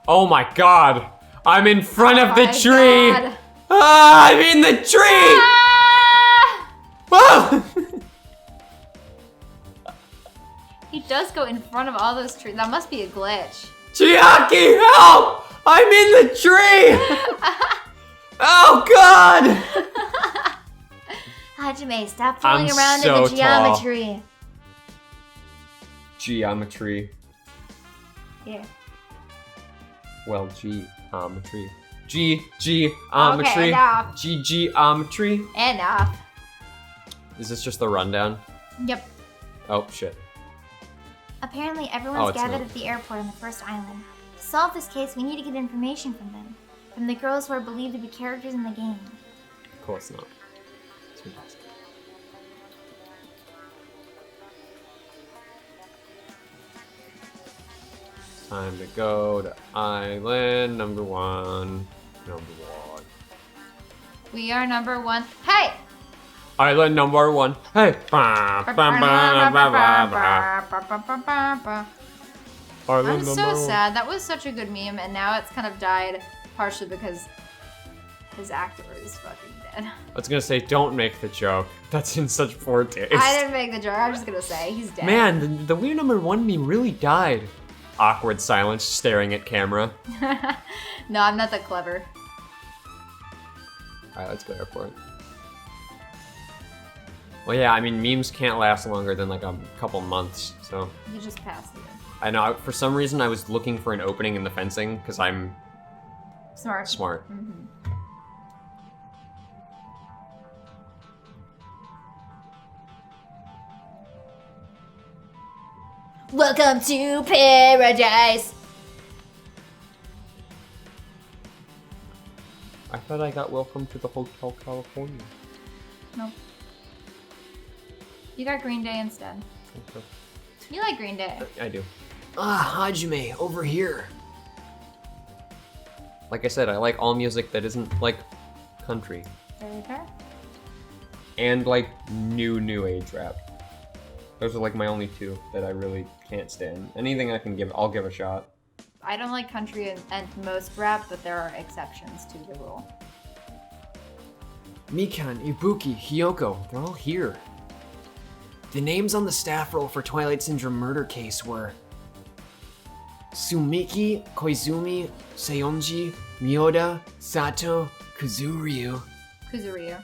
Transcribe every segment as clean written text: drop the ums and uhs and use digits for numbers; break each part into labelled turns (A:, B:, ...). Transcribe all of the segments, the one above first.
A: Oh my god! I'm in front of the tree!
B: God.
A: Ah, I'm in the tree!
B: Ah!
A: Whoa!
B: He does go in front of all those trees. That must be a glitch.
A: Chiaki, help! I'm in the tree! Oh god!
B: Hajime, stop fooling
A: I'm
B: around
A: so
B: in the geometry.
A: Geometry.
B: Yeah.
A: Well, geometry. Geometry.
B: Okay, enough.
A: Geometry.
B: Enough.
A: Is this just the rundown?
B: Yep.
A: Oh, shit.
B: Apparently,
A: Oh,
B: everyone's
A: it's
B: gathered
A: not.
B: at the airport on the first island. To solve this case, we need to get information from them. From the girls who are believed to be characters in the game.
A: Of course not. It's fantastic. Time to go to island number 1.
B: We are number 1. Hey!
A: Island number 1. Hey!
B: I'm so sad. That was such a good meme, and now it's kind of died partially because his actor is fucking dead.
A: I was gonna say, don't make the joke. That's in such poor taste.
B: I didn't make the joke. I'm just gonna say he's dead.
A: Man, the Weird Number 1 meme really died. Awkward silence, staring at camera.
B: No, I'm not that clever.
A: Alright, let's go airport. Well, yeah, I mean, memes can't last longer than like a couple months, so.
B: You just passed it.
A: I know, for some reason I was looking for an opening in the fencing, because I'm
B: Smart.
A: smart.
B: Mm-hmm. Welcome to paradise.
A: I thought I got welcome to the Hotel California.
B: Nope. You got Green Day instead.
A: Okay.
B: You like Green Day.
A: I do. Ah, Hajime, over here. Like I said, I like all music that isn't, like, country.
B: Very fair.
A: And, like, new age rap. Those are, like, my only two that I really can't stand. Anything I can give, I'll give a shot.
B: I don't like country and most rap, but there are exceptions to the rule.
C: Mikan, Ibuki, Hiyoko, they're all here. The names on the staff roll for Twilight Syndrome murder case were Sumiki, Koizumi, Seonji, Miyoda, Sato, Kuzuryu.
B: Kuzuryu.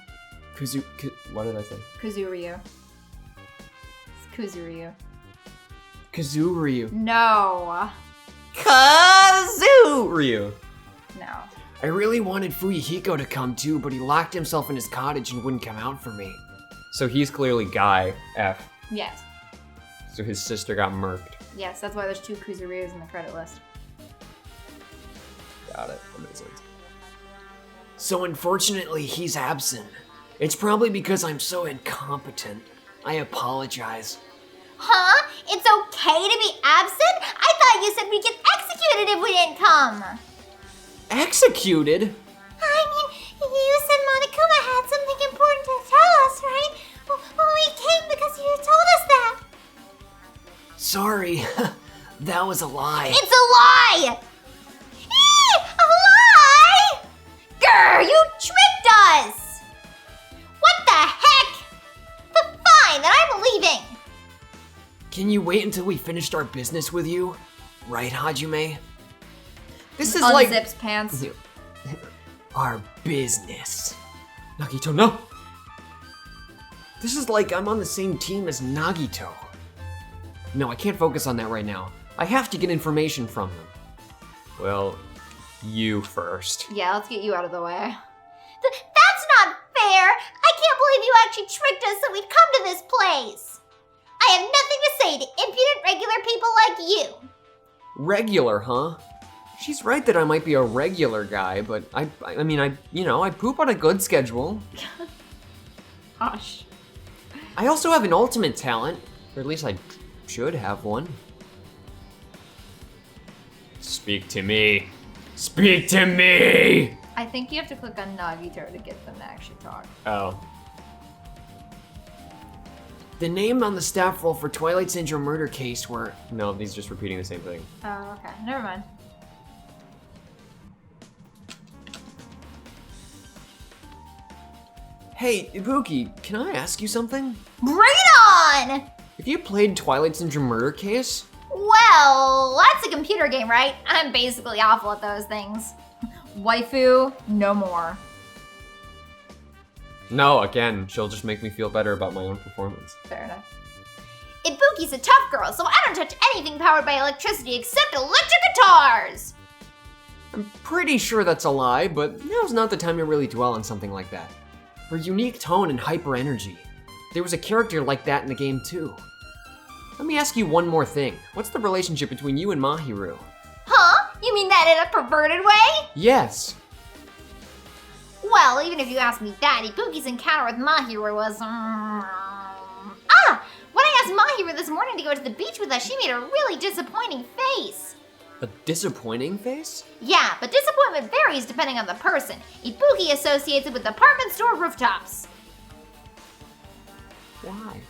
A: What did I say?
B: Kuzuryu. It's Kuzuryu.
C: Kuzuryu.
B: No.
A: Kazuryu!
B: No.
C: I really wanted Fuyuhiko to come too, but he locked himself in his cottage and wouldn't come out for me.
A: So he's clearly Guy, F.
B: Yes.
A: So his sister got murked.
B: Yes, that's why there's 2 Kuzuryus in the credit list.
A: Got it, that makes sense.
C: So unfortunately, he's absent. It's probably because I'm so incompetent. I apologize.
D: Huh? It's okay to be absent? I thought you said we'd get executed if we didn't come.
C: Executed?
D: I mean, you said Monokuma had something important to tell us, right? Well, we came because you told us that.
C: Sorry, that was a lie.
D: It's a lie! A lie? Grr, you tricked us! What the heck? But fine, then I'm leaving.
C: Can you wait until we finished our business with you? Right, Hajime?
A: This is
B: Unzips
A: like
B: pants.
C: Our business.
A: Nagito, no!
C: This is like I'm on the same team as Nagito.
A: No, I can't focus on that right now. I have to get information from them. Well, you first.
B: Yeah, let's get you out of the way.
D: That's not fair. I can't believe you actually tricked us so we'd come to this place. I have nothing to say to impudent regular people like you.
A: Regular, huh? She's right that I might be a regular guy, but I poop on a good schedule.
B: Gosh.
A: I also have an ultimate talent, or at least I should have one. Speak to me. Speak to me!
B: I think you have to click on Nagito to get them to actually talk.
A: Oh.
C: The name on the staff roll for Twilight Syndrome murder case were...
A: No, he's just repeating the same thing.
B: Oh, okay. Never mind.
C: Hey, Ibuki, can I ask you something?
D: Bring it on!
C: Have you played Twilight Syndrome murder case?
D: Well, that's a computer game, right? I'm basically awful at those things.
B: Waifu, no more.
A: No, again, she'll just make me feel better about my own performance.
B: Fair enough.
D: Ibuki's a tough girl, so I don't touch anything powered by electricity except electric guitars!
C: I'm pretty sure that's a lie, but now's not the time to really dwell on something like that. Her unique tone and hyper energy. There was a character like that in the game too. Let me ask you one more thing. What's the relationship between you and Mahiru?
D: Huh? You mean that in a perverted way?
C: Yes.
D: Well, even if you ask me that, Ibuki's encounter with Mahiru was... when I asked Mahiru this morning to go to the beach with us, she made a really disappointing face.
C: A disappointing face?
D: Yeah, but disappointment varies depending on the person. Ibuki associates it with department store rooftops.
C: Why?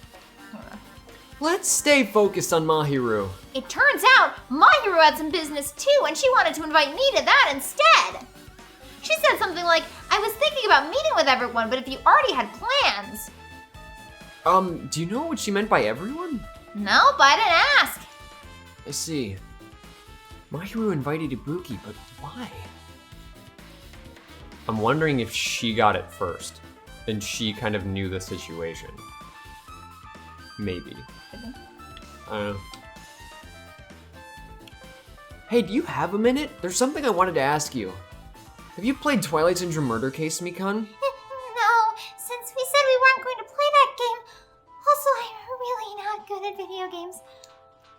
C: Let's stay focused on Mahiru.
D: It turns out Mahiru had some business too, and she wanted to invite me to that instead. She said something like, I was thinking about meeting with everyone, but if you already had plans.
C: Do you know what she meant by everyone?
D: Nope, I didn't ask.
C: I see. Mahiru invited Ibuki, but why?
A: I'm wondering if she got it first, and she kind of knew the situation. Maybe. I don't know.
C: Hey, do you have a minute? There's something I wanted to ask you. Have you played Twilight Syndrome Murder Case, Mikan?
D: No, since we said we weren't going to play that game. Also, I'm really not good at video games.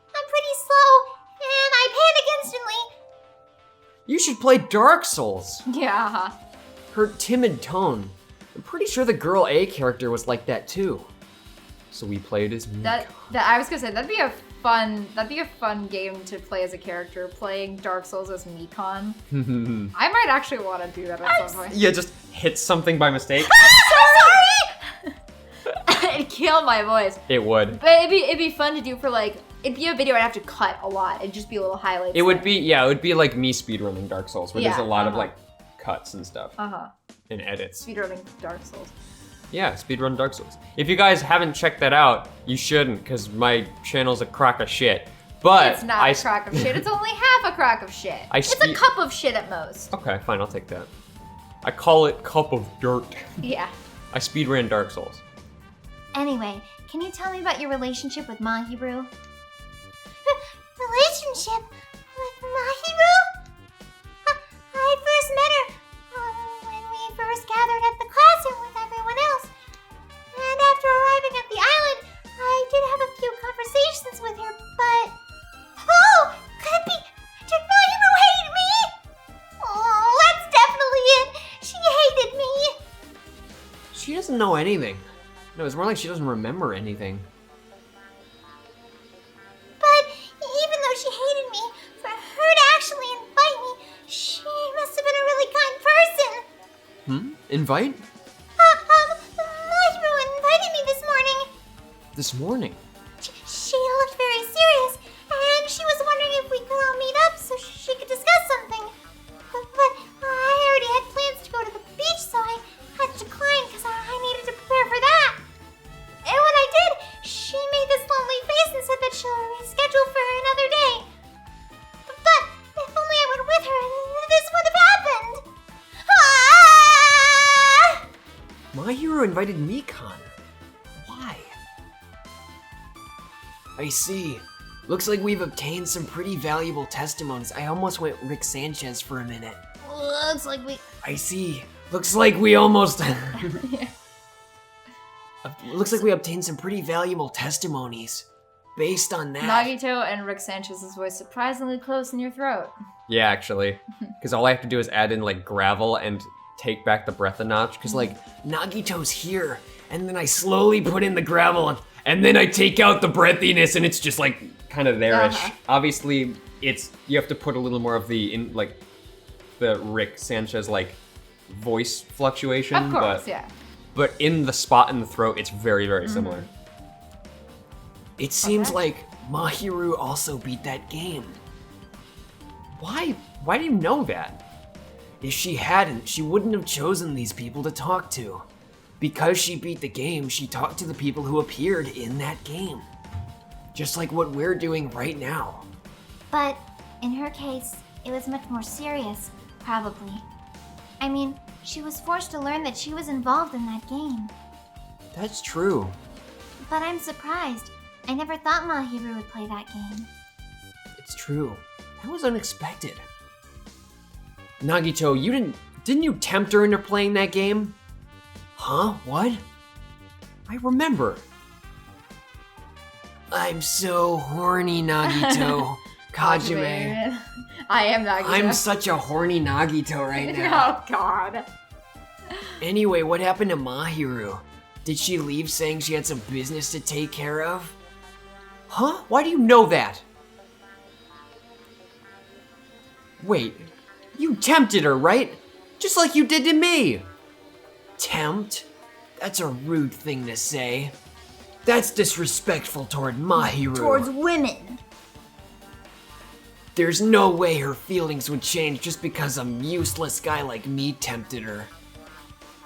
D: I'm pretty slow, and I panic instantly.
C: You should play Dark Souls.
B: Yeah.
C: Her timid tone. I'm pretty sure the girl A character was like that too.
A: So we played as Mikan.
B: That I was gonna say that'd be a fun game to play as a character, playing Dark Souls as Mikan. I might actually want to do that at some point.
A: Yeah, just hit something by mistake.
D: Sorry!
B: It'd kill my voice.
A: It would.
B: But it'd be fun to do for like, it'd be a video I'd have to cut a lot. It'd just be little highlights.
A: It would be like me speedrunning Dark Souls, where there's a lot of like cuts and stuff and edits.
B: Speedrunning Dark Souls.
A: Yeah, speedrun Dark Souls. If you guys haven't checked that out, you shouldn't, because my channel's a crock of shit. But
B: It's not a crock of shit. It's only half a crock of shit. It's a cup of shit at most.
A: Okay, fine, I'll take that. I call it cup of dirt.
B: Yeah.
A: I speedran Dark Souls.
D: Anyway, can you tell me about your relationship with Mahiru? Relationship with Mahiru? I first met her when we first gathered at the classroom with everyone else. And after arriving at the island, I did have a few conversations with her, but... Oh! Could it be... Did Mahiru hate me? Oh, that's definitely it! She hated me!
C: She doesn't know anything. No, it's more like she doesn't remember anything.
D: But even though she hated me, for her to actually invite me, she must have been a really kind person.
C: Invite?
D: Mahiru invited me this morning.
C: This morning?
D: She looked very serious, and she was wondering if we could all meet up so she could discuss something. But I already had plans to go to the beach, so I had to decline because I needed to prepare for that. And when I did, she made this lonely face and said that she'll reschedule for another day. But if only I went with her, this would have happened. Ah!
C: Mahiru invited Mikan. Why? I see. Looks like we've obtained some pretty valuable testimonies. I almost went Rick Sanchez for a minute.
D: Looks like we...
C: I see. Looks like we almost... Looks like we obtained some pretty valuable testimonies. Based on that...
B: Nagito and Rick Sanchez's voice surprisingly close in your throat.
A: Yeah, actually. Because all I have to do is add in like gravel and take back the breath a notch. Because like,
C: Nagito's here, and then I slowly put in the gravel, and then I take out the breathiness, and it's just like
A: kind of there-ish. Obviously, you have to put a little more of the Rick Sanchez like voice fluctuation.
B: Of course, yeah.
A: But in the spot in the throat, it's very, very similar.
C: It seems
B: Okay.
C: like Mahiru also beat that game. Why? Why do you know that? If she hadn't, she wouldn't have chosen these people to talk to. Because she beat the game, she talked to the people who appeared in that game. Just like what we're doing right now.
D: But in her case, it was much more serious, probably. I mean, she was forced to learn that she was involved in that game.
C: That's true.
D: But I'm surprised. I never thought Mahiru would play that game.
C: It's true. That was unexpected. Nagito, didn't you tempt her into playing that game? Huh? What? I remember. I'm so horny, Nagito. Hajime.
B: I am Nagito.
C: I'm such a horny Nagito right now.
B: Oh god.
C: Anyway, what happened to Mahiru? Did she leave saying she had some business to take care of? Huh? Why do you know that? Wait, you tempted her, right? Just like you did to me. Tempt? That's a rude thing to say. That's disrespectful toward Mahiru.
D: Towards women.
C: There's no way her feelings would change just because a useless guy like me tempted her.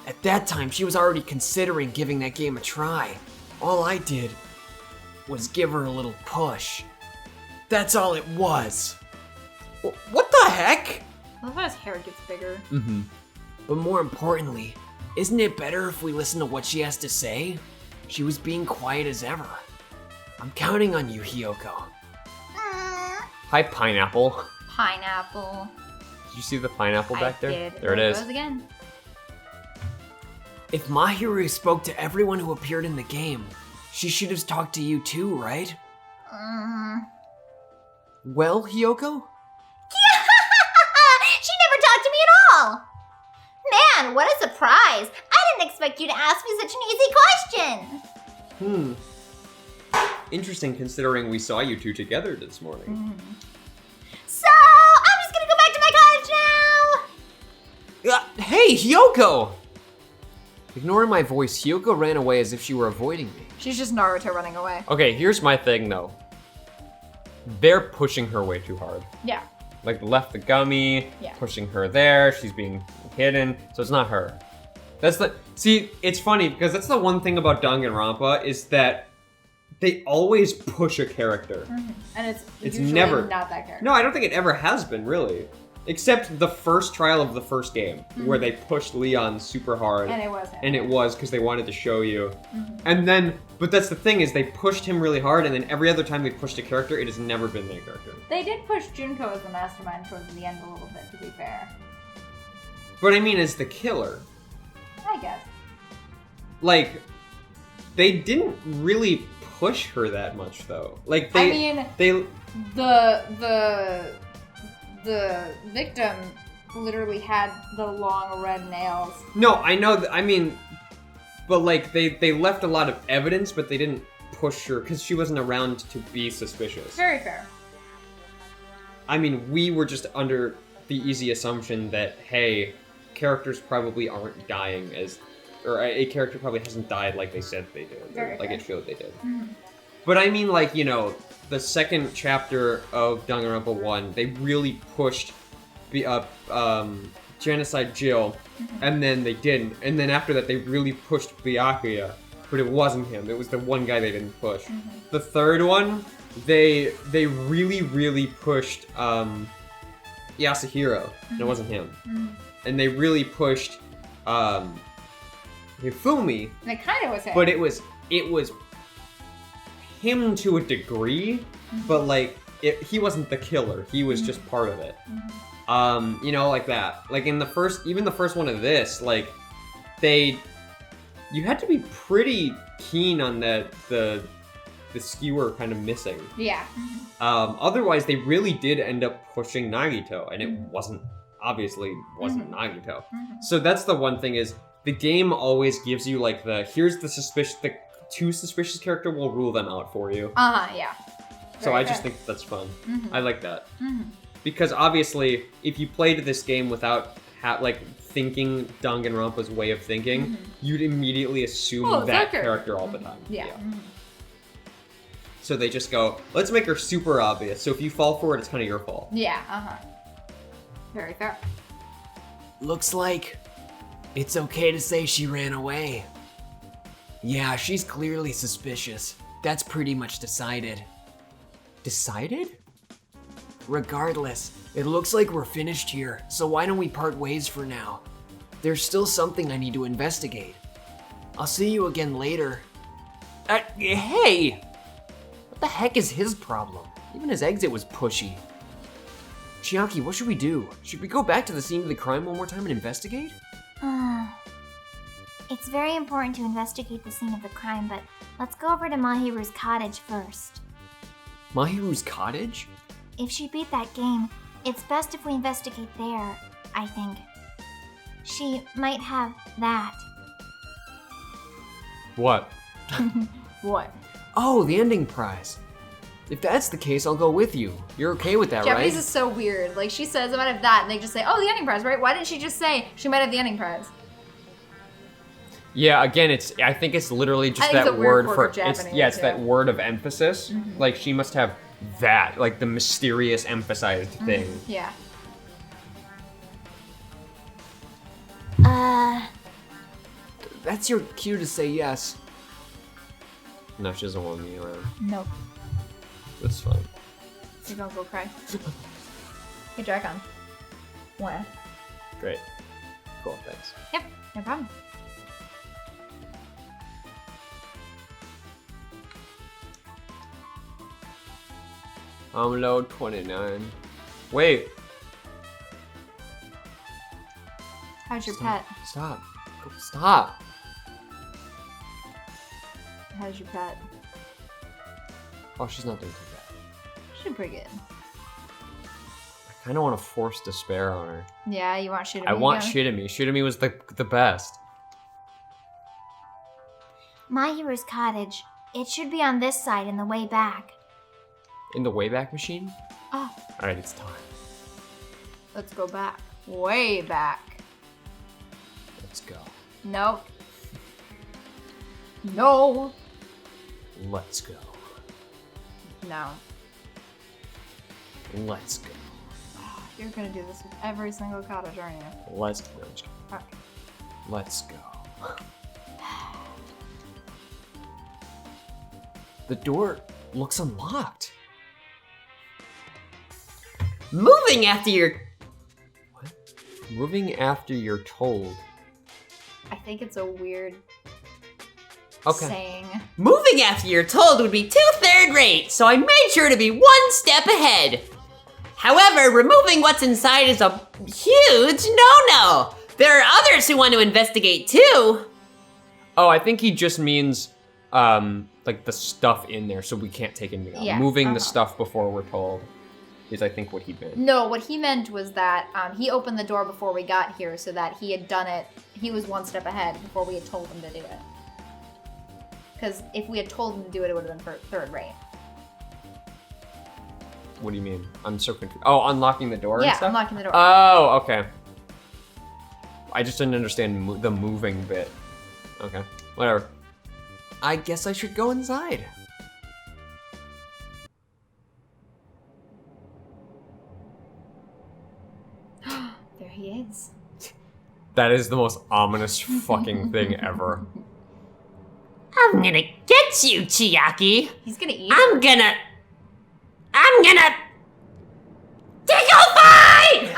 C: At that time, she was already considering giving that game a try. All I did was give her a little push. That's all it was. What the heck?
B: I love how his hair gets bigger.
C: Mm-hmm. But more importantly, isn't it better if we listen to what she has to say? She was being quiet as ever. I'm counting on you, Hiyoko.
A: Hi, pineapple.
B: Pineapple.
A: Did you see the pineapple back there?
B: I did.
A: There it is.
B: Goes again.
C: If Mahiru spoke to everyone who appeared in the game, she should have talked to you too, right? Well, Hiyoko?
D: She never talked to me at all! Man, what a surprise! I didn't expect you to ask me such an easy question!
A: Interesting considering we saw you two together this morning.
D: So, I'm just gonna go back to my cottage now!
C: Hey, Hiyoko! Ignoring my voice, Hiyoko ran away as if she were avoiding me.
B: She's just Naruto running away.
A: Okay, here's my thing though. They're pushing her way too hard.
B: Yeah.
A: Like left the gummy,
B: Yeah.
A: pushing her there, she's being hidden, so it's not her. See, it's funny because that's the one thing about Danganronpa is that they always push a character.
B: And it's
A: It's
B: usually
A: never-
B: not that character.
A: No, I don't think it ever has been really. Except the first trial of the first game, where they pushed Leon super hard.
B: And it was him.
A: And it was because they wanted to show you. And then, but that's the thing is they pushed him really hard, and then every other time they pushed a character, it has never been their character.
B: They did push Junko as the mastermind towards the end a little bit, to be fair.
A: But I mean, as the killer,
B: I guess.
A: like, they didn't really push her that much though. Like
B: I
A: they,
B: mean,
A: they,
B: the victim literally had the long red nails.
A: no, I know. I mean, but like they left a lot of evidence, but they didn't push her because she wasn't around to be suspicious.
B: Very fair.
A: I mean, we were just under the easy assumption that, hey, characters probably aren't dying or a character probably hasn't died like they said they did,
B: Very
A: like
B: fair.
A: it showed they did. But I mean, like, you know, the second chapter of Danganronpa 1, they really pushed Genocide Jill, and then they didn't. And then after that, they really pushed Byakuya, but it wasn't him. It was the one guy they didn't push. The third one, they really, really pushed Yasuhiro, and it wasn't him. And they really pushed Hifumi,
B: And it kind of was him.
A: but it was him to a degree, but like he wasn't the killer. He was just part of it. You know, like that. Like in the first one of this, like you had to be pretty keen on the skewer kind of missing.
B: Yeah.
A: Otherwise, they really did end up pushing Nagito, and it wasn't Nagito. So that's the one thing is the game always gives you like the two suspicious character will rule them out for you.
B: Yeah.
A: So
B: Very
A: I just
B: fair.
A: think that's fun. I like that because obviously, if you played this game without thinking Danganronpa's way of thinking, you'd immediately assume
B: Oh, it's
A: that
B: that
A: character all the time.
B: Yeah.
A: So they just go, let's make her super obvious. So if you fall for it, it's kind of your fault.
B: Yeah, Very fair.
C: Looks like it's okay to say she ran away. Yeah, she's clearly suspicious. That's pretty much decided. Decided? Regardless, it looks like we're finished here, so why don't we part ways for now? There's still something I need to investigate. I'll see you again later. Hey! What the heck is his problem? Even his exit was pushy. Chiaki, what should we do? Should we go back to the scene of the crime one more time and investigate?
D: It's very important to investigate the scene of the crime, but let's go over to Mahiru's cottage first.
C: Mahiru's cottage?
D: If she beat that game, it's best if we investigate there, I think. She might have that.
A: What?
B: What?
C: Oh, the ending prize. If that's the case, I'll go with you. You're okay with that,
B: Japanese
C: right?
B: is so weird. Like, she says, I might have that, and they just say, oh, the ending prize, right? Why didn't she just say she might have the ending prize?
A: Yeah, again, I think it's literally just
B: I think
A: that
B: it's a weird
A: word
B: quirk
A: for,
B: of
A: it's
B: Japanese,
A: that
B: yeah.
A: word of emphasis. Like, she must have that, like the mysterious emphasized thing.
B: Yeah.
C: That's your cue to say yes.
A: No, she doesn't want me around.
B: Nope.
A: That's fine.
B: You're gonna go cry. Hey, Dragon. What?
A: Great. Cool, thanks.
B: Yep, no problem.
A: I'm low 29. Wait.
B: How's your pet?
C: Stop. Stop.
B: How's your pet?
C: Oh, she's not doing too bad.
B: She's pretty good.
C: I kind of want to force despair on her.
B: Yeah, you want Shitami
A: I want
B: again?
A: Shitami. Shitami was the best.
D: Mahiru's cottage. It should be on this side in the way back.
C: In the Wayback Machine?
B: Oh,
C: Alright, it's time.
B: let's go back. Way back.
C: Let's go.
B: Nope. No.
C: Let's go.
B: No.
C: Let's go.
B: You're gonna do this with every single cottage, aren't you?
C: Let's go. No, I'm just kidding.
B: Okay.
C: Let's go. The door looks unlocked.
E: Moving after you're...
C: What? Moving after you're told.
B: I think it's a weird
C: Okay.
B: saying.
E: Moving after you're told would be too third-rate, so I made sure to be one step ahead. However, removing what's inside is a huge no-no. There are others who want to investigate too.
A: Oh, I think he just means, like the stuff in there, so we can't take anything out.
B: Yeah,
A: Moving the
B: uh-huh.
A: stuff before we're told is, I think, what he meant.
B: No, what he meant was that he opened the door before we got here so that he had done it. He was one step ahead before we had told him to do it. Because if we had told him to do it, it would have been third rate.
A: What do you mean? I'm so confused. Oh, unlocking the door and
B: Yeah,
A: stuff?
B: unlocking the door.
A: Oh, okay. I just didn't understand the moving bit. Okay, whatever.
C: I guess I should go inside.
B: There he is.
A: That is the most ominous fucking thing ever.
E: I'm gonna get you, Chiaki.
B: He's gonna eat.
E: I'm gonna tickle fight!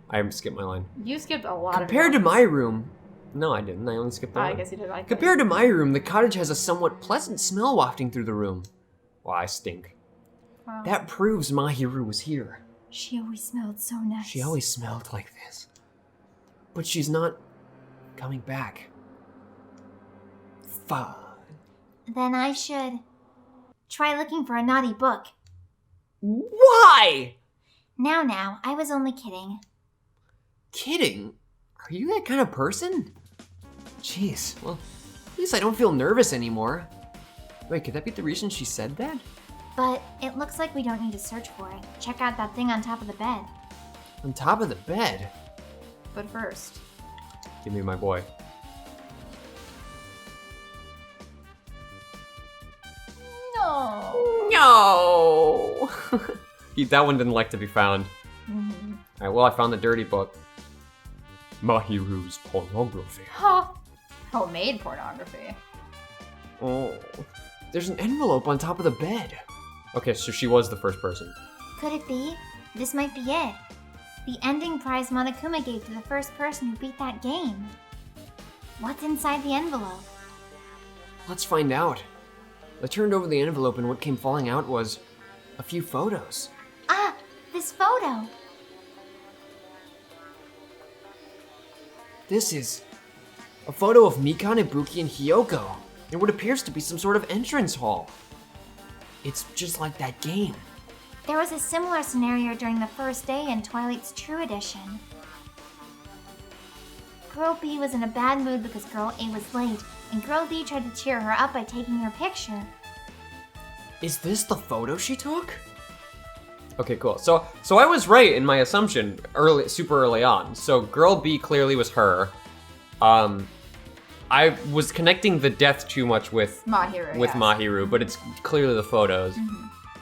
A: I skipped my line.
B: You skipped a lot
C: Compared
B: of
C: to my room... No, I didn't. I only skipped the
B: I
C: line.
B: guess you did.
C: Compared to my room, the cottage has a somewhat pleasant smell wafting through the room.
A: Well, I stink.
B: Wow.
C: That proves Mahiru was here.
B: She always smelled so nice.
C: She always smelled like this. But she's not coming back. Fine.
D: Then I should try looking for a naughty book.
C: Why?
D: Now, I was only kidding.
C: Kidding? Are you that kind of person? Jeez, well, at least I don't feel nervous anymore. Wait, could that be the reason she said that?
D: But it looks like we don't need to search for it. Check out that thing on top of the bed.
C: On top of the bed?
B: But first,
A: Give me my boy.
C: No!
A: That one didn't like to be found. Alright, well, I found the dirty book. Mahiru's pornography.
B: Huh. Homemade pornography.
C: Oh. There's an envelope on top of the bed.
A: Okay, so she was the first person.
D: Could it be? This might be it. The ending prize Monokuma gave to the first person who beat that game. What's inside the envelope?
C: Let's find out. I turned over the envelope and what came falling out was a few photos.
D: Ah, this photo.
C: This is a photo of Mikan, Ibuki, and Hiyoko in what appears to be some sort of entrance hall. It's just like that game.
D: There was a similar scenario during the first day in Twilight's True Edition. Girl B was in a bad mood because Girl A was late, and Girl D tried to cheer her up by taking her picture.
C: Is this the photo she took?
A: Okay, cool. So I was right in my assumption super early on. So girl B clearly was her. I was connecting the death too much with
B: Mahiru.
A: with
B: yes.
A: Mahiru, but it's clearly the photos.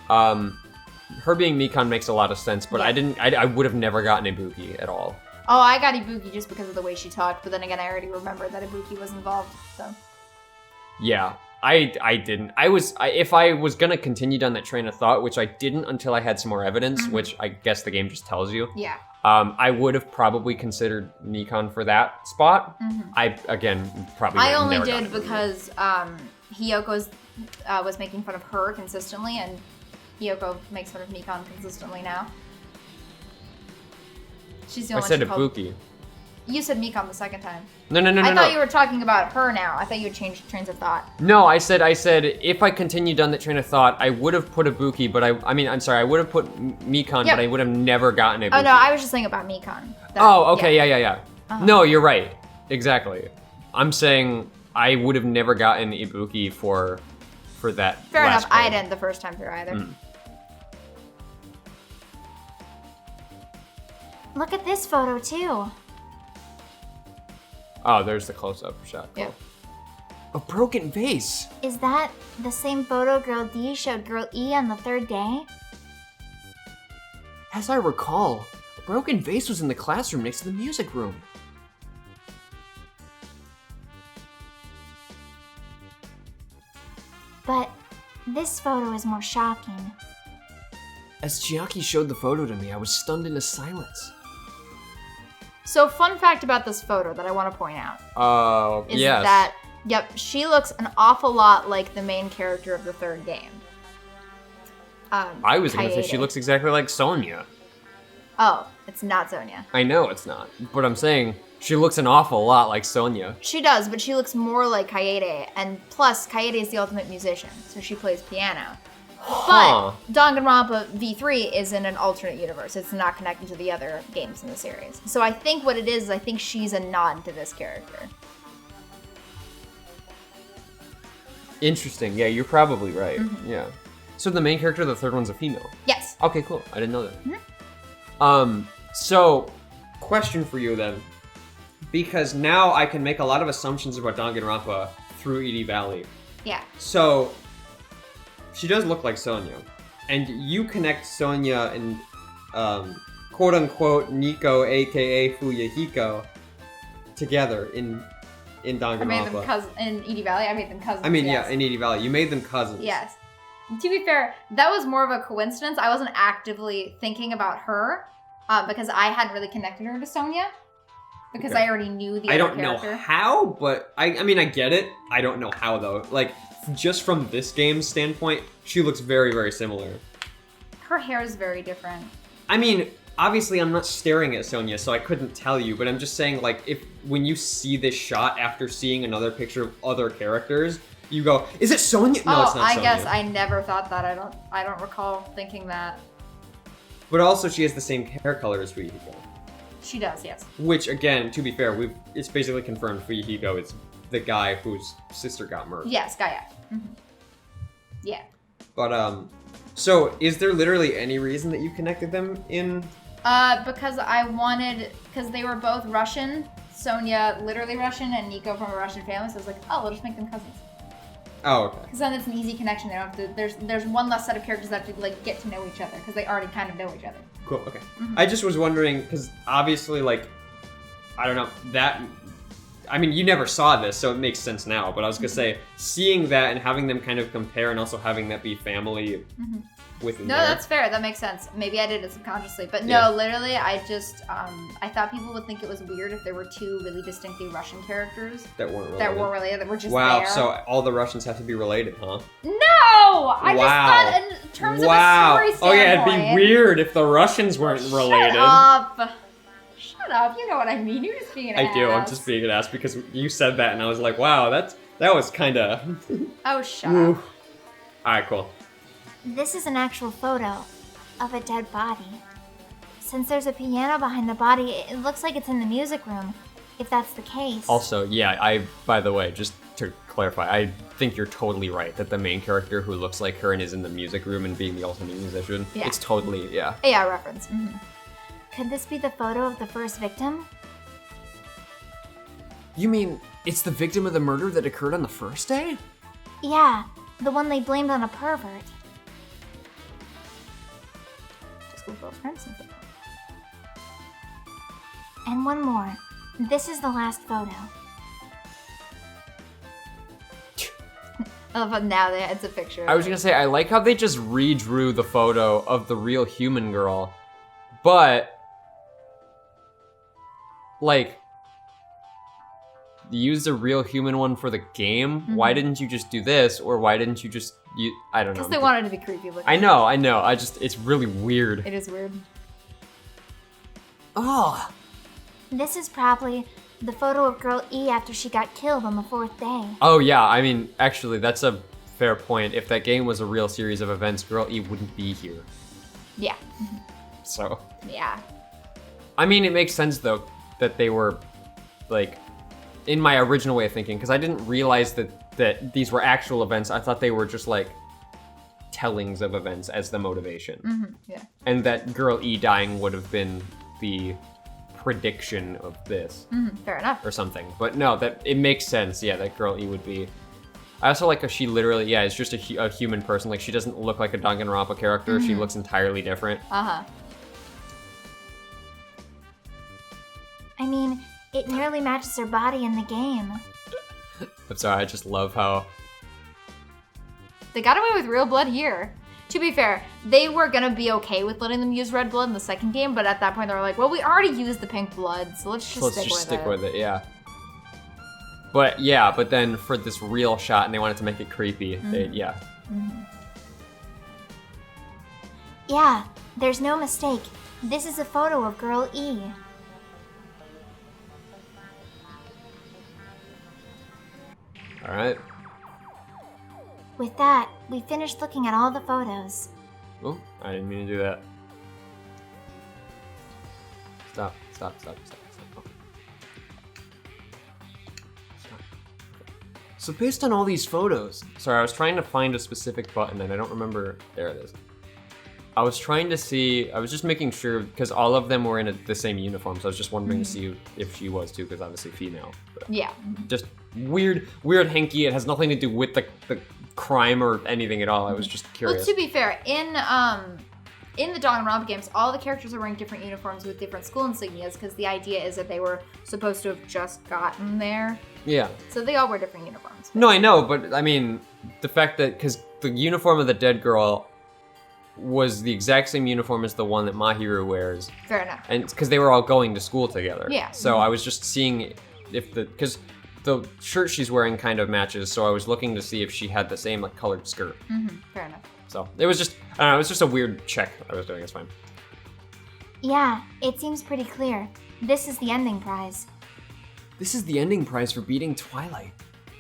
A: Her being Mikan makes a lot of sense, but
B: Yeah.
A: I would have never gotten Ibuki at all.
B: Oh, I got Ibuki just because of the way she talked, but then again, I already remembered that Ibuki was involved, so.
A: Yeah, I didn't. If I was gonna continue down that train of thought, which I didn't until I had some more evidence, which I guess the game just tells you.
B: Yeah.
A: I would have probably considered Nikon for that spot. I, again, probably would
B: I
A: have
B: only
A: never
B: did
A: gotten Ibuki.
B: because Hiyoko was making fun of her consistently, and Hiyoko makes fun of Nikon consistently now. She's the
A: I
B: only
A: said
B: one she called-
A: Ibuki.
B: You said Mikon the second time.
A: No.
B: I thought you were talking about her now. I thought you had changed trains of thought.
A: No, I said if I continued down that train of thought, I would have put Ibuki, but I'm sorry, I would have put Mikan,
B: Yep.
A: but I would have never gotten Ibuki.
B: Oh no, I was just saying about Mikon.
A: Oh, okay, yeah. No, you're right. Exactly. I'm saying I would have never gotten Ibuki for that.
B: Fair
A: last
B: enough. I
A: part.
B: didn't the first time through either.
D: Look at this photo too.
A: Oh, there's the close-up shot. Cool.
B: Yep.
C: A broken vase.
D: Is that the same photo Girl D showed Girl E on the third day?
C: As I recall, a broken vase was in the classroom next to the music room.
D: But this photo is more shocking.
C: As Chiaki showed the photo to me, I was stunned into silence.
B: So, fun fact about this photo that I want to point out
A: Oh,
B: is
A: yes.
B: that, she looks an awful lot like the main character of the third game.
A: I was gonna say she
B: Kaede.
A: looks exactly like Sonya.
B: Oh, it's not Sonya.
A: I know it's not, but I'm saying she looks an awful lot like Sonya.
B: She does, but she looks more like Kaede, and plus, Kaede is the ultimate musician, so she plays piano.
A: Huh.
B: But Danganronpa V3 is in an alternate universe. It's not connected to the other games in the series. So I think what it is I think she's a nod to this character.
A: Interesting. Yeah, you're probably right. Yeah. So the main character of the third one's a female.
B: Yes.
A: Okay, cool. I didn't know that. So, question for you then. Because now I can make a lot of assumptions about Danganronpa through Edie Valley.
B: Yeah.
A: So, she does look like Sonya. And you connect Sonya and, quote-unquote, Nico, a.k.a. Fuyahiko, together in Danganronpa.
B: I made them cousins. In Edie Valley, I made them cousins.
A: I mean,
B: yes.
A: yeah, in Edie Valley. You made them cousins.
B: Yes. To be fair, that was more of a coincidence. I wasn't actively thinking about her because I hadn't really connected her to Sonya because
A: Okay.
B: I already knew the
A: I
B: other
A: don't know
B: character.
A: how, but I mean, I get it. I don't know how, though. Like, just from this game's standpoint, she looks very, very similar.
B: Her hair is very different.
A: I mean, obviously, I'm not staring at Sonya, so I couldn't tell you, but I'm just saying, like, when you see this shot after seeing another picture of other characters, you go, is it Sonya? No, it's not
B: I
A: Sonya.
B: guess I never thought that. I don't recall thinking that.
A: But also, she has the same hair color as Fuyahiko.
B: She does, yes.
A: Which, again, to be fair, it's basically confirmed Fuyahiko is the guy whose sister got murdered.
B: Yes, Gaia. Yeah.
A: But, so, is there literally any reason that you connected them in?
B: Because because they were both Russian, Sonya literally Russian, and Nico from a Russian family, so I was like, oh, we'll just make them cousins.
A: Oh, okay.
B: Because then it's an easy connection. They don't have to. There's one less set of characters that have to like get to know each other because they already kind of know each other.
A: Cool. Okay. I just was wondering because obviously, like, I don't know that. I mean, you never saw this, so it makes sense now. But I was gonna say, seeing that and having them kind of compare, and also having that be family within
B: No,
A: there.
B: that's fair. That makes sense. Maybe I did it subconsciously, but
A: Yeah.
B: no, literally, I just I thought people would think it was weird if there were two really distinctly Russian characters
A: that weren't related.
B: that were related, that were just
A: Wow.
B: there.
A: So all the Russians have to be related, huh?
B: No, I
A: Wow.
B: just thought in terms
A: Wow.
B: of a story
A: Oh yeah, it'd
B: standpoint.
A: be weird if the Russians weren't related.
B: Shut up. You know what I mean. You're just being an
A: I do. I'm
B: ass.
A: just being an ass because you said that, and I was like, wow, that was kind of.
B: Oh, shut up.
A: All right, cool.
D: This is an actual photo of a dead body. Since there's a piano behind the body, it looks like it's in the music room, if that's the case.
C: Also, yeah, by the way, just to clarify, I think you're totally right that the main character who looks like her and is in the music room and being the ultimate musician,
B: Yeah.
C: it's totally, yeah.
B: Yeah, reference.
D: Could this be the photo of the first victim?
C: You mean it's the victim of the murder that occurred on the first day?
D: Yeah, the one they blamed on a pervert.
B: Just Google Crimson.
D: And one more. This is the last photo.
B: Oh, but now it's a picture.
C: I was gonna say, I like how they just redrew the photo of the real human girl, but, like, you used a real human one for the game. Why didn't you just do this, or why didn't you just, I don't know.
B: Because they wanted to be creepy looking.
C: I know, it's really weird.
B: It is weird.
C: Oh,
D: This is probably the photo of girl E after she got killed on the 4th day.
C: oh yeah, I mean, actually, that's a fair point. If that game was a real series of events, Girl E wouldn't be here.
B: Yeah.
C: So,
B: Yeah.
C: I mean, it makes sense, though, that they were, like, in my original way of thinking, because I didn't realize that these were actual events. I thought they were just, like, tellings of events as the motivation.
B: Yeah.
C: And that Girl E dying would have been the prediction of this,
B: Fair enough.
C: or something. But no, that it makes sense, yeah, that Girl E would be... I also like how she literally, yeah, is just a human person. Like, she doesn't look like a Danganronpa character. She looks entirely different.
B: Uh-huh.
D: I mean, it nearly matches her body in the game.
C: I'm sorry, I just love how...
B: They got away with real blood here. To be fair, they were gonna be okay with letting them use red blood in the second game, but at that point they were like, well, we already used the pink blood, so let's just stick with it.
C: Yeah. But yeah, but then for this real shot, and they wanted to make it creepy, yeah.
D: Yeah, there's no mistake. This is a photo of girl E.
C: Alright.
D: With that, we finished looking at all the photos.
C: Oh, I didn't mean to do that. Stop. Oh. Stop. So based on all these photos, sorry, I was trying to find a specific button and I don't remember, there it is. I was trying to see, I was just making sure, because all of them were in the same uniform, so I was just wondering to see if she was too, because obviously female. But
B: Yeah.
C: just weird hanky, it has nothing to do with the crime or anything at all, I was just
B: Well,
C: curious.
B: to be fair, in the Danganronpa games, all the characters are wearing different uniforms with different school insignias, because the idea is that they were supposed to have just gotten there.
C: Yeah.
B: So they all wear different uniforms.
C: No, I know, but I mean, the fact that, because the uniform of the dead girl was the exact same uniform as the one that Mahiru wears,
B: Fair enough.
C: and because they were all going to school together.
B: Yeah.
C: So I was just seeing if because the shirt she's wearing kind of matches, so I was looking to see if she had the same like colored skirt.
B: Fair enough.
C: So it was just, I don't know, it was just a weird check I was doing. It's fine.
D: Yeah, it seems pretty clear. This is the ending prize.
C: This is the ending prize for beating Twilight,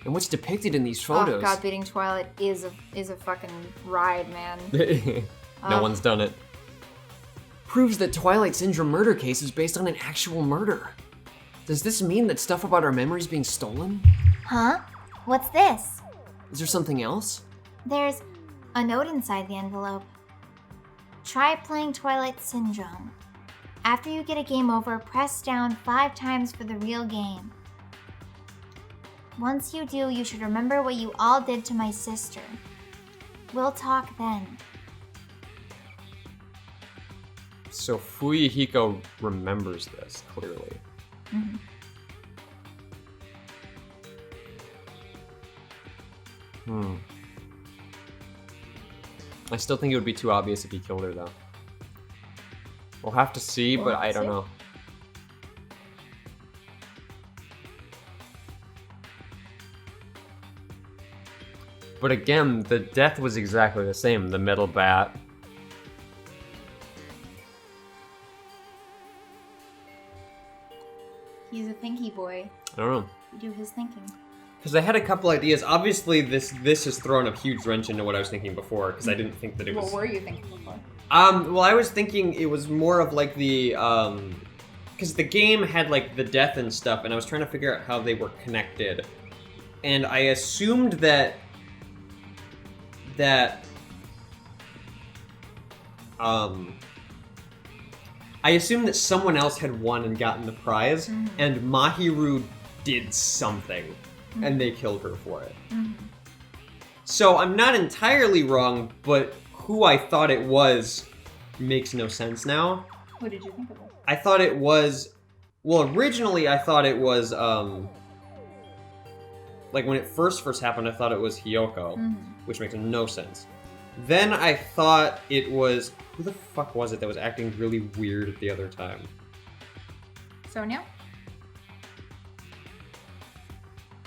C: and what's depicted in these photos.
B: Oh god, beating Twilight is a fucking ride, man.
C: No one's done it. Proves that Twilight Syndrome murder case is based on an actual murder. Does this mean that stuff about our memories being stolen?
D: Huh? What's this?
C: Is there something else?
D: There's a note inside the envelope. Try playing Twilight Syndrome. After you get a game over, press down 5 times for the real game. Once you do, you should remember what you all did to my sister. We'll talk then.
C: So Fuyuhiko remembers this, clearly.
B: Mm-hmm.
C: I still think it would be too obvious if he killed her, though. We'll have to see, but I don't know. But again, the death was exactly the same. The metal bat.
B: He's a thinky boy.
C: I don't know.
B: You do his thinking.
A: Because I had a couple ideas. Obviously, this has thrown a huge wrench into what I was thinking before, because I didn't think that it was...
B: What were you thinking before?
A: Well, I was thinking it was more of like the, because the game had like the death and stuff, and I was trying to figure out how they were connected. And I assumed that someone else had won and gotten the prize, and Mahiru did something, and they killed her for it. So I'm not entirely wrong, but who I thought it was makes no sense now.
B: Who did you think it was?
A: I thought it was... Well, originally I thought it was, like when it first happened, I thought it was Hiyoko, which makes no sense. Then I thought it was... Who the fuck was it that was acting really weird at the other time?
B: Sonia?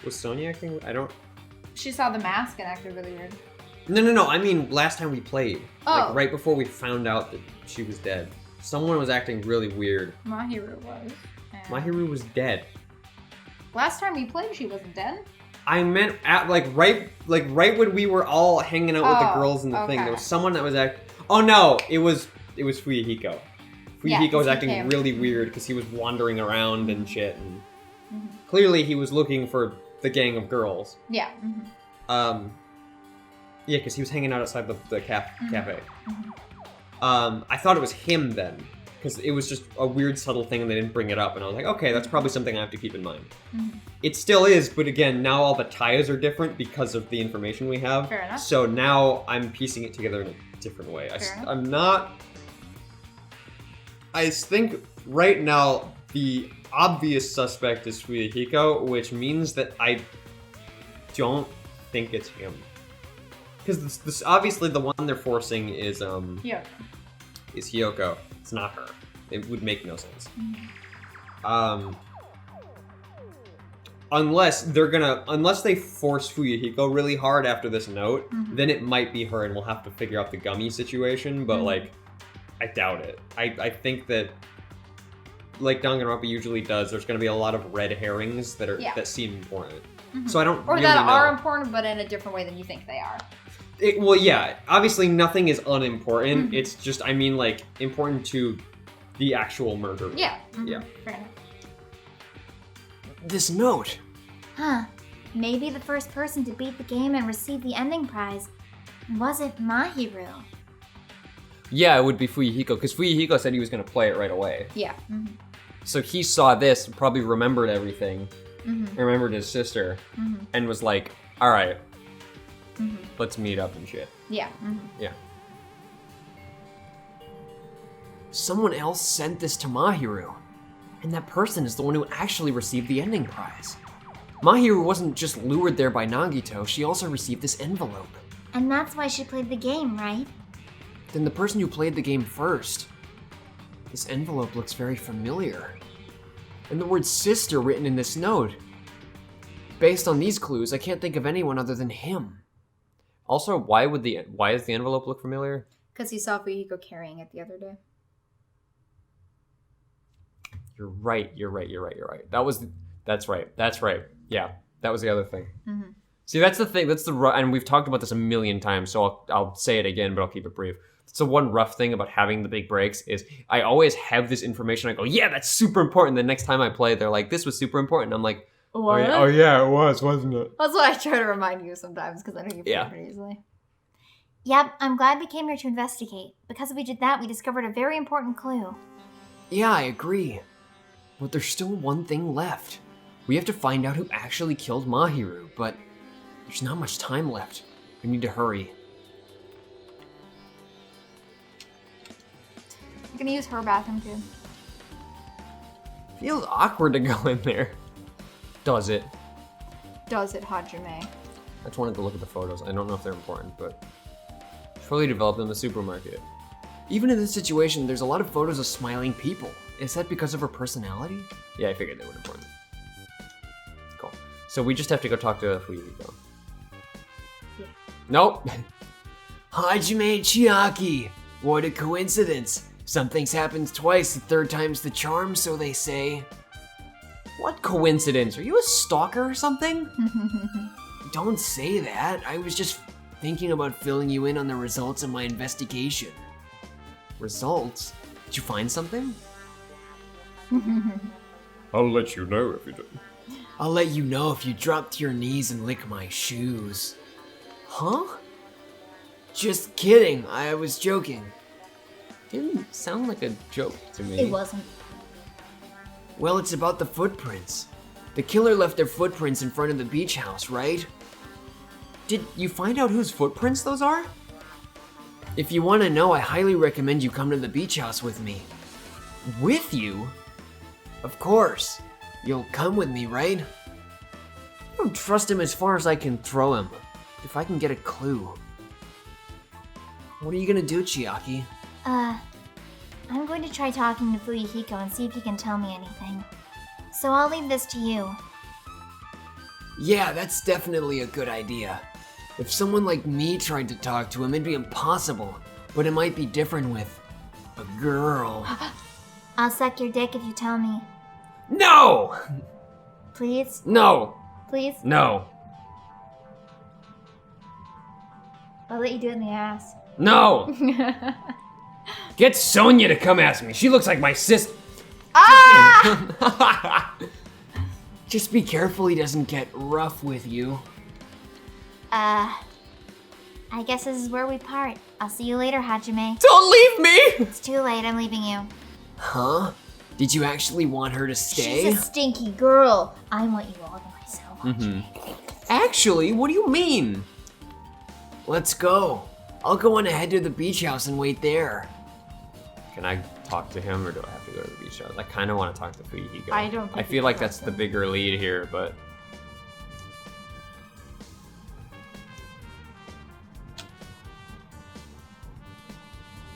A: Was Sonia acting... I don't...
B: She saw the mask and acted really weird.
A: No. I mean, last time we played.
B: Oh.
A: Like, right before we found out that she was dead. Someone was acting really weird.
B: Mahiru was. And
A: Mahiru was dead.
B: last time we played, she wasn't dead.
A: I meant at right when we were all hanging out with the girls in the thing.
B: okay.
A: There was someone that was Oh no, it was Fuyuhiko. Fuyuhiko was acting really weird because he was wandering around and shit, and clearly he was looking for the gang of girls.
B: Yeah.
A: Yeah, because he was hanging out outside the cafe. I thought it was him then, because it was just a weird subtle thing and they didn't bring it up, and I was like, okay, that's probably something I have to keep in mind. It still is, but again, now all the ties are different because of the information we have.
B: Fair enough.
A: So now I'm piecing it together in a different way. I'm not... I think right now the obvious suspect is Fuyuhiko, which means that I don't think it's him. Because this obviously the one they're forcing is Hiyoko. It's not her. It would make no sense. Unless they force Fuyuhiko really hard after this note, then it might be her, and we'll have to figure out the gummy situation. But like, I doubt it. I think that, like Danganronpa usually does, there's going to be a lot of red herrings that seem important. So I don't
B: or
A: really
B: that
A: know.
B: are important, but in a different way than you think they are.
A: Well, yeah. Obviously, nothing is unimportant. It's just, I mean, like, important to the actual murder.
B: Yeah.
A: Yeah.
B: Fair enough.
C: This note.
D: Huh. Maybe the first person to beat the game and receive the ending prize wasn't Mahiru.
C: Yeah, it would be Fuyuhiko, because Fuyuhiko said he was going to play it right away.
B: Yeah.
C: So he saw this, probably remembered everything, remembered his sister, and was like, all right, let's meet up and shit.
B: Yeah.
C: Yeah. Someone else sent this to Mahiru, and that person is the one who actually received the ending prize. Mahiru wasn't just lured there by Nagito, she also received this envelope.
D: And that's why she played the game, right?
C: Then the person who played the game first. This envelope looks very familiar. And the word sister written in this note. Based on these clues, I can't think of anyone other than him. Also, why does the envelope look familiar?
B: Because he saw Fuyuhiko carrying it the other day.
C: You're right. That's right. Yeah, that was the other thing. See, that's the thing, and we've talked about this a million times, so I'll say it again, but I'll keep it brief. So one rough thing about having the big breaks is I always have this information, I go, yeah, that's super important. The next time I play, they're like, this was super important. I'm like,
B: What?
C: oh yeah, it was, wasn't it?
B: That's what I try to remind you sometimes, because I know you forget pretty easily.
D: Yep, I'm glad we came here to investigate. Because if we did that, we discovered a very important clue.
C: Yeah, I agree. But there's still one thing left. We have to find out who actually killed Mahiru, but there's not much time left. We need to hurry.
B: I'm gonna use her bathroom too.
C: Feels awkward to go in there. Does it?
B: Does it, Hajime?
C: I just wanted to look at the photos. I don't know if they're important, but fully developed in the supermarket. Even in this situation, there's a lot of photos of smiling people. Is that because of her personality? Yeah, I figured they were important. Cool. So we just have to go talk to Fuyuhiko.
B: Yeah.
C: Nope. Hajime Chiaki. What a coincidence. Some things happen twice, the third time's the charm, so they say. What coincidence? Are you a stalker or something? Don't say that. I was just thinking about filling you in on the results of my investigation. Results? Did you find something?
A: I'll let you know if you do.
C: I'll let you know if you drop to your knees and lick my shoes. Huh? Just kidding. I was joking.
A: Didn't sound like a joke to me.
B: It wasn't.
C: Well, it's about the footprints. The killer left their footprints in front of the beach house, right? Did you find out whose footprints those are? If you want to know, I highly recommend you come to the beach house with me. With you? Of course. You'll come with me, right? I don't trust him as far as I can throw him. If I can get a clue. What are you gonna do, Chiaki?
D: I'm going to try talking to Fuyuhiko and see if he can tell me anything. So I'll leave this to you.
C: Yeah, that's definitely a good idea. If someone like me tried to talk to him, it'd be impossible. But it might be different with a girl.
D: I'll suck your dick if you tell me.
C: No!
D: Please?
C: No!
D: Please?
C: No!
D: I'll let you do it in the ass.
C: No! Get Sonia to come ask me. She looks like my sister.
B: Ah!
C: Just be careful he doesn't get rough with you.
D: I guess this is where we part. I'll see you later, Hajime.
C: Don't leave me!
D: It's too late, I'm leaving you.
C: Huh? Did you actually want her to stay?
B: She's a stinky girl. I want you all to myself, Hajime.
C: Actually, what do you mean? Let's go. I'll go on ahead to the beach house and wait there. Can I talk to him or do I have to go to the beach house? I kind of want to talk to Fuyuhiko.
B: I don't think
C: I
B: you
C: feel
B: can
C: like
B: talk
C: that's
B: to
C: the
B: him.
C: bigger lead here, but...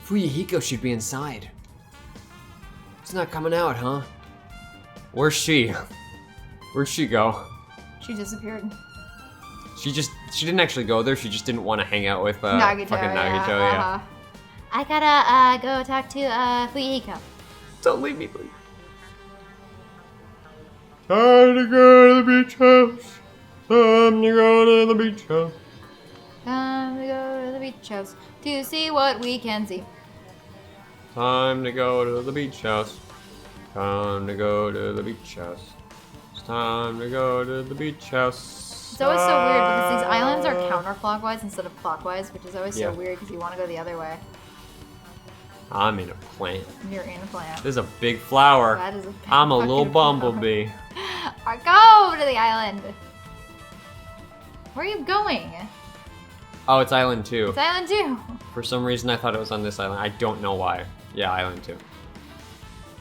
C: Fuyuhiko should be inside. It's not coming out, huh? Where's she? Where'd she go?
B: She disappeared.
C: She didn't actually go there, she just didn't want to hang out with
B: Nagito,
C: fucking Nagito, yeah.
B: uh-huh.
D: I gotta go talk to Fuyuhiko.
C: Don't leave me, please.
A: Time to go to the beach house. Time to go to the beach house.
B: Time to go to the beach house to see what we can see.
A: Time to go to the beach house. Time to go to the beach house. It's time to go to the beach house.
B: It's always so weird because these islands are counterclockwise instead of clockwise, which is always
C: Yeah.
B: so weird because you want to go the other way.
A: I'm in a plant.
B: You're in a plant.
A: There's a big flower.
B: That is a big
A: I'm a little
B: fucking flower.
A: bumblebee.
B: Or go to the island. Where are you going?
A: Oh, it's Island 2.
B: It's Island 2.
A: For some reason, I thought it was on this island. I don't know why. Yeah, Island 2.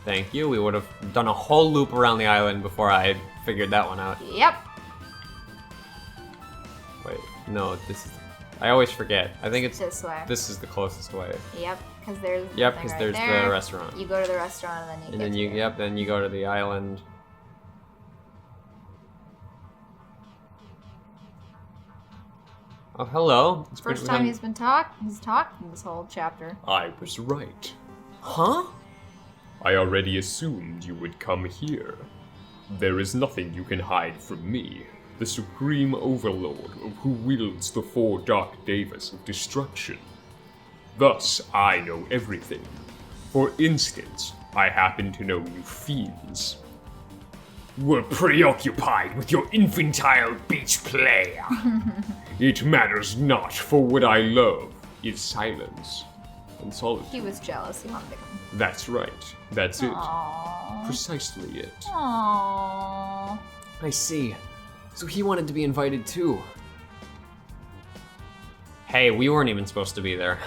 A: Thank you. We would have done a whole loop around the island before I had figured that one out.
B: Yep.
A: Wait, no, this is... I always forget. I think it's...
B: This way.
A: This is the closest way.
B: Yep, because there's
A: Yep,
B: the thing
A: because
B: right
A: there's
B: there.
A: the restaurant.
B: You go to the restaurant and then you
A: And
B: get
A: then
B: to
A: you,
B: it.
A: yep, then you go to the island. Oh, hello. It's
B: First
A: been-
B: time he's talked in this whole chapter.
F: I was right.
C: Huh?
F: I already assumed you would come here. There is nothing you can hide from me, the supreme overlord of who wields the four dark davas of destruction. Thus, I know everything. For instance, I happen to know you fiends were preoccupied with your infantile beach play. It matters not, for what I love is silence and solitude.
B: He was jealous. He wanted to come.
F: That's right. That's it.
B: Aww.
F: Precisely it.
B: Aww.
C: I see. So he wanted to be invited too.
G: Hey, we weren't even supposed to be there.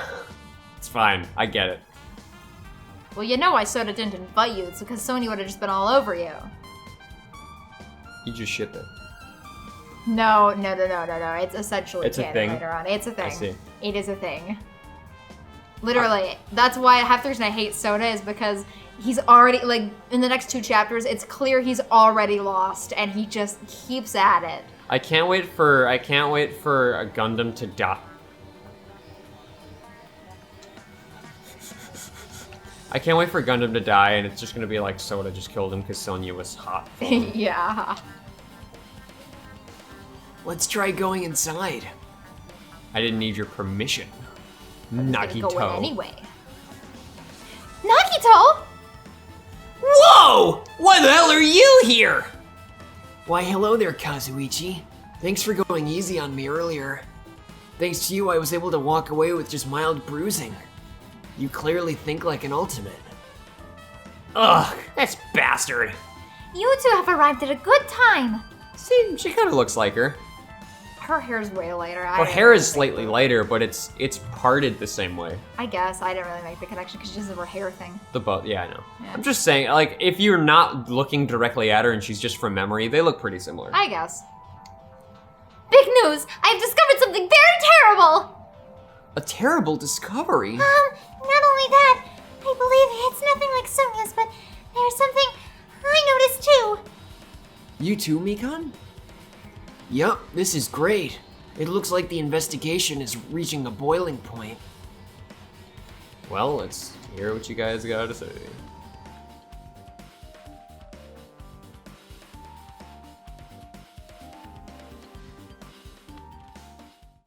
G: It's fine, I get it.
B: Well, you know I sorta didn't invite you. It's because Sony would have just been all over you.
G: You just ship it.
B: No. It's essentially
G: It's a
B: canon
G: thing?
B: later on. It's a thing.
G: I see.
B: It is a thing. Literally. That's why half the reason I hate Soda is because he's already, like, in the next 2 chapters, it's clear he's already lost, and he just keeps at it.
G: I can't wait for a Gundam to die. I can't wait for Gundam to die, and it's just gonna be like Soda just killed him because Sonya was hot.
B: Yeah.
C: Let's try going inside.
G: I didn't need your permission.
B: Gonna
G: Nagito.
B: go in anyway.
D: Nagito!
E: Whoa! Why the hell are you here?
C: Why, hello there, Kazuichi. Thanks for going easy on me earlier. Thanks to you, I was able to walk away with just mild bruising. You clearly think like an ultimate.
E: Ugh, this bastard.
D: You two have arrived at a good time.
G: See, she kind of looks like her.
B: Her hair's way lighter.
G: Her hair is slightly lighter, but it's parted the same way.
B: I guess. I didn't really make the connection because she doesn't have her hair thing.
G: Yeah, I know.
B: Yeah.
G: I'm just saying, like, if you're not looking directly at her and she's just from memory, they look pretty similar.
B: I guess.
D: Big news! I've discovered something very terrible!
C: A terrible discovery.
D: Not only that, I believe it's nothing like Sonya's, but there's something I noticed too.
C: You too, Mikan? Yup, this is great. It looks like the investigation is reaching a boiling point.
G: Well, let's hear what you guys gotta say.